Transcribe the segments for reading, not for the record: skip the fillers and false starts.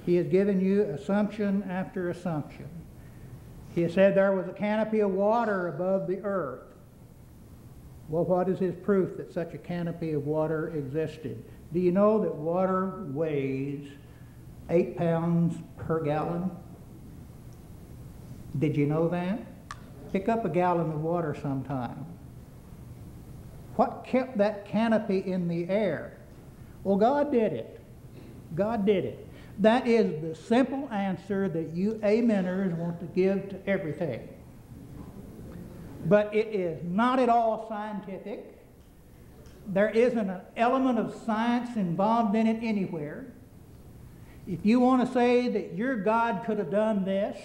He has given you assumption after assumption. He has said there was a canopy of water above the earth. Well, what is his proof that such a canopy of water existed? Do you know that water weighs 8 pounds per gallon? Did you know that? Pick up a gallon of water sometime. What kept that canopy in the air? Well, God did it. God did it. That is the simple answer that you ameners want to give to everything. But it is not at all scientific. There isn't an element of science involved in it anywhere. If you want to say that your God could have done this,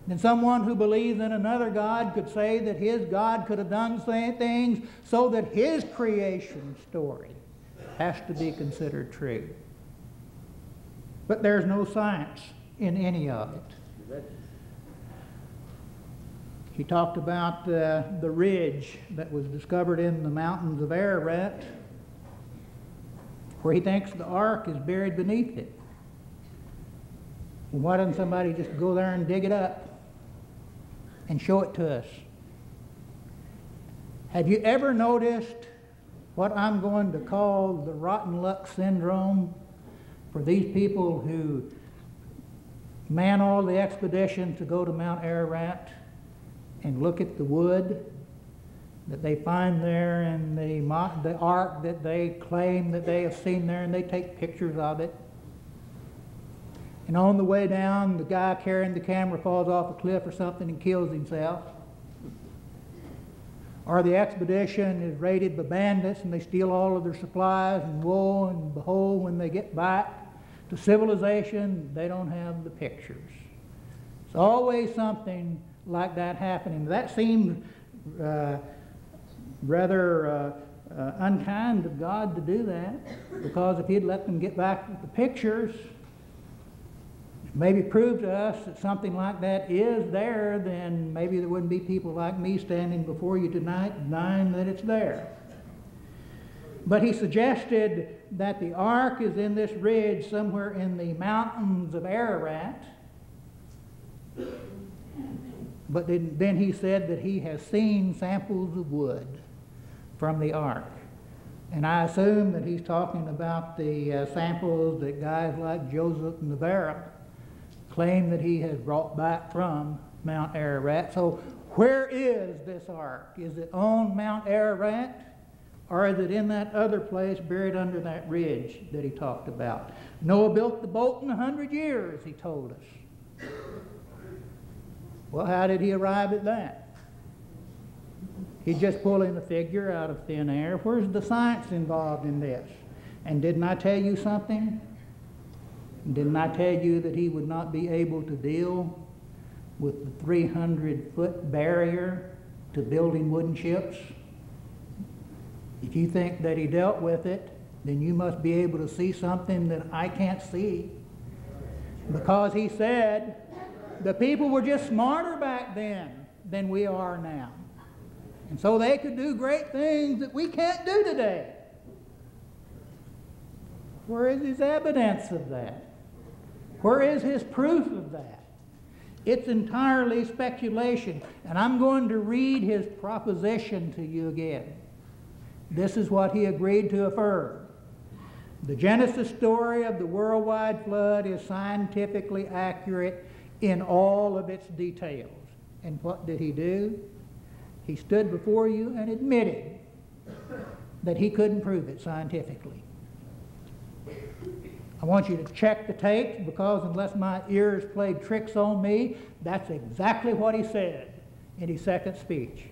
then someone who believes in another God could say that his God could have done things so that his creation story has to be considered true. But there's no science in any of it. He talked about the ridge that was discovered in the mountains of Ararat, where he thinks the ark is buried beneath it. Well, why doesn't somebody just go there and dig it up and show it to us? Have you ever noticed what I'm going to call the rotten luck syndrome for these people who man all the expeditions to go to Mount Ararat and look at the wood that they find there and the ark that they claim that they have seen there, and they take pictures of it? And on the way down, the guy carrying the camera falls off a cliff or something and kills himself. Or the expedition is raided by bandits and they steal all of their supplies, and woe and behold, when they get back to civilization, they don't have the pictures. It's always something like that happening. That seems rather unkind of God to do that, because if he'd let them get back with the pictures, maybe prove to us that something like that is there, then maybe there wouldn't be people like me standing before you tonight denying that it's there. But he suggested that the ark is in this ridge somewhere in the mountains of Ararat. But then he said that he has seen samples of wood from the ark. And I assume that he's talking about the samples that guys like Joseph Navarre claim that he has brought back from Mount Ararat. So where is this ark? Is it on Mount Ararat, or is it in that other place buried under that ridge that he talked about? Noah built the boat in 100 years, he told us. Well, how did he arrive at that? He's just pulling a figure out of thin air. Where's the science involved in this? And didn't I tell you something? Didn't I tell you that he would not be able to deal with the 300-foot barrier to building wooden ships? If you think that he dealt with it, then you must be able to see something that I can't see. Because he said the people were just smarter back then than we are now. And so they could do great things that we can't do today. Where is his evidence of that? Where is his proof of that? It's entirely speculation. And I'm going to read his proposition to you again. This is what he agreed to affirm. The Genesis story of the worldwide flood is scientifically accurate in all of its details. And what did he do? He stood before you and admitted that he couldn't prove it scientifically. I want you to check the tapes, because unless my ears played tricks on me, that's exactly what he said in his second speech.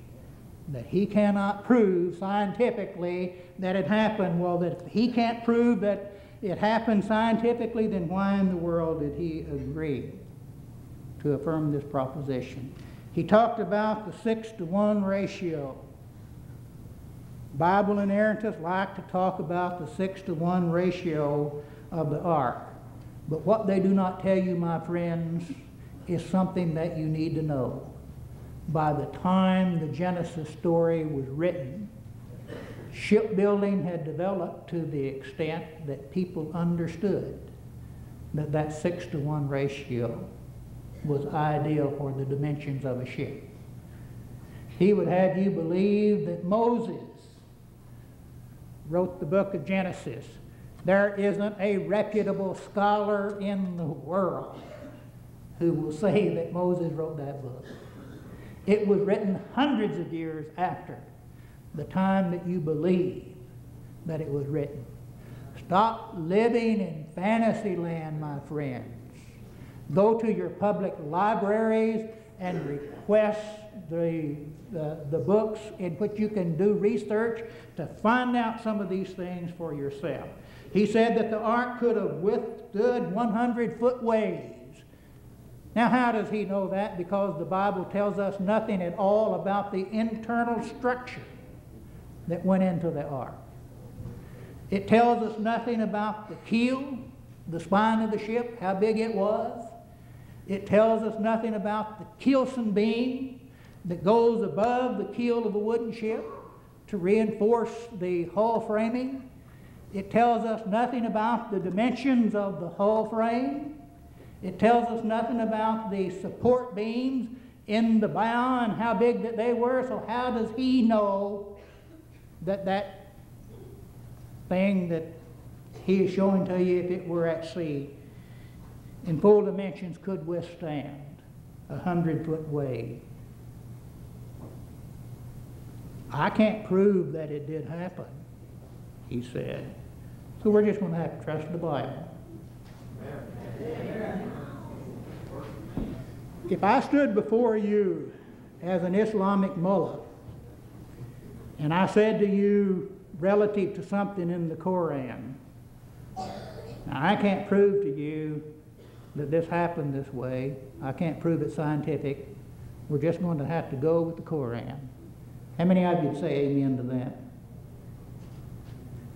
That he cannot prove scientifically that it happened. Well, that if he can't prove that it happened scientifically, then why in the world did he agree to affirm this proposition? He talked about the 6-to-1 ratio. Bible inerrantists like to talk about the 6-to-1 ratio of the ark. But what they do not tell you, my friends, is something that you need to know. By the time the Genesis story was written, shipbuilding had developed to the extent that people understood that that 6-to-1 ratio was ideal for the dimensions of a ship. He would have you believe that Moses wrote the book of Genesis. There isn't a reputable scholar in the world who will say that Moses wrote that book. It was written hundreds of years after the time that you believe that it was written. Stop living in fantasy land, my friends. Go to your public libraries and request the books in which you can do research to find out some of these things for yourself. He said that the ark could have withstood 100-foot waves. Now, how does he know that? Because the Bible tells us nothing at all about the internal structure that went into the ark. It tells us nothing about the keel, the spine of the ship, how big it was. It tells us nothing about the keelson beam that goes above the keel of a wooden ship to reinforce the hull framing. It tells us nothing about the dimensions of the hull frame. It tells us nothing about the support beams in the bow and how big that they were. So how does he know that that thing that he is showing to you, if it were at sea, in full dimensions, could withstand a 100-foot wave? I can't prove that it did happen, he said. So we're just going to have to trust the Bible. If I stood before you as an Islamic mullah and I said to you relative to something in the Koran, now I can't prove to you that this happened this way. I can't prove it's scientific. We're just going to have to go with the Koran. How many of you would say amen to that?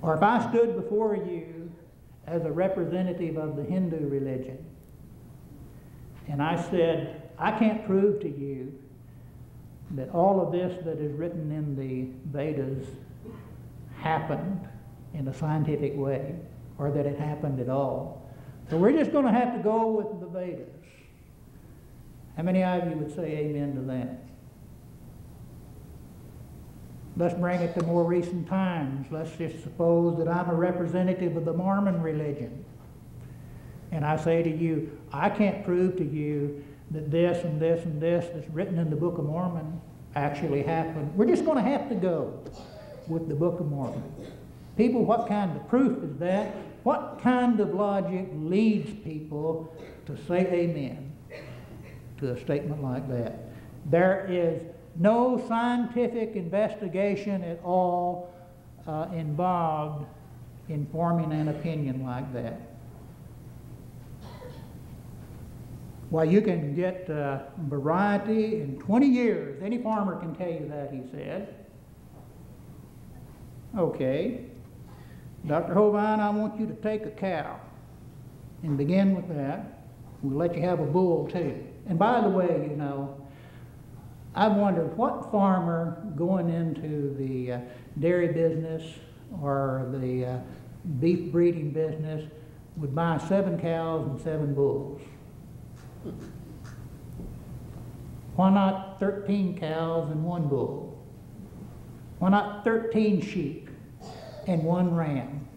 Or if I stood before you as a representative of the Hindu religion and I said, I can't prove to you that all of this that is written in the Vedas happened in a scientific way, or that it happened at all. So we're just going to have to go with the Vedas. How many of you would say amen to that? Let's bring it to more recent times. Let's just suppose that I'm a representative of the Mormon religion. And I say to you, I can't prove to you that this and this and this that's written in the Book of Mormon actually happened. We're just going to have to go with the Book of Mormon. People, what kind of proof is that? What kind of logic leads people to say amen to a statement like that? There is no scientific investigation at all involved in forming an opinion like that. Why, you can get variety in 20 years. Any farmer can tell you that, he said. Okay. Dr. Hovind, I want you to take a cow and begin with that. We'll let you have a bull too. And by the way, you know, I've wondered what farmer going into the dairy business or the beef breeding business would buy 7 cows and 7 bulls. Why not 13 cows and 1 bull? Why not 13 sheep and 1 ram?